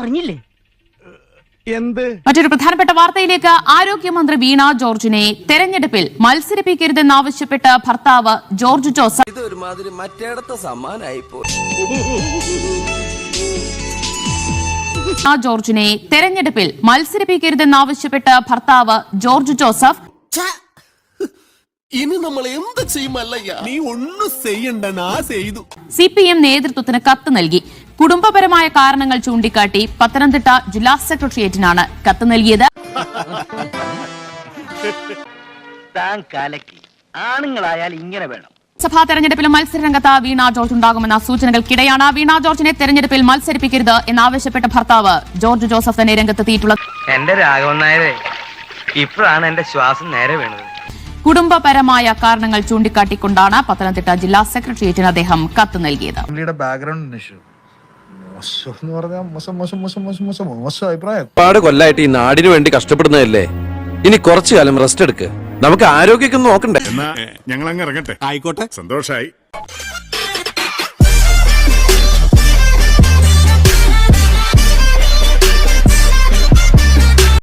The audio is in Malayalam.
അറിഞ്ഞില്ലേ? മറ്റൊരു പ്രധാനപ്പെട്ട വാർത്തയിലേക്ക്. ആരോഗ്യമന്ത്രി വീണ ജോർജിനെ തെരഞ്ഞെടുപ്പിൽ മത്സരിപ്പിക്കരുതെന്നാവശ്യപ്പെട്ട് ഭർത്താവ് ജോർജ് ജോസഫ് ജോർജിനെ തെരഞ്ഞെടുപ്പിൽ മത്സരിപ്പിക്കരുതെന്നാവശ്യപ്പെട്ട് ഭർത്താവ് ജോർജ് ജോസഫ് ഇനി നമ്മൾ എന്ത് ചെയ്യുമല്ലയ്യ? നീ ഒന്നും ചെയ്യണ്ട. CPM നേതൃത്വത്തിന് കത്ത് നൽകി. കുടുംബപരമായ കാരണങ്ങൾ ചൂണ്ടിക്കാട്ടി പത്തനംതിട്ട ജില്ലാ സെക്രട്ടേറിയറ്റിനാണ് കത്ത് നൽകിയത്. ആണുങ്ങളായാൽ ഇങ്ങനെ വേണം. സഭാ തെരഞ്ഞെടുപ്പിലും മത്സരരംഗത്ത് വീണ ജോർജ് ഉണ്ടാകുമെന്ന സൂചനകൾക്കിടെയാണ് വീണ ജോർജിനെ തെരഞ്ഞെടുപ്പിൽ മത്സരിപ്പിക്കരുത് എന്നാവശ്യപ്പെട്ട ഭർത്താവ് ജോർജ് ജോസഫ് തന്നെ രംഗത്തെത്തിയിട്ടുള്ളത്. എന്റെ രാഘവൻ നായരെ, ഇപ്പോഴാണ് എന്റെ ശ്വാസം നേരെ വീണത്. കുടുംബപരമായ കാരണങ്ങൾ ചൂണ്ടിക്കാട്ടിക്കൊണ്ടാണ് പത്തനംതിട്ട ജില്ലാ സെക്രട്ടേറിയറ്റിന് അദ്ദേഹം കത്ത് നൽകിയത്. ഒരുപാട് കൊല്ലായിട്ട് ഈ നാടിനു വേണ്ടി കഷ്ടപ്പെടുന്നതല്ലേ, ഇനി കുറച്ചു കാലം റെസ്റ്റ് എടുക്ക്. നമുക്ക് ആരോഗ്യമൊക്കെ നോക്കണ്ടേ? ഞങ്ങൾ അങ്ങ് ഇറങ്ങട്ടെ. ആയിക്കോട്ടെ, സന്തോഷായി.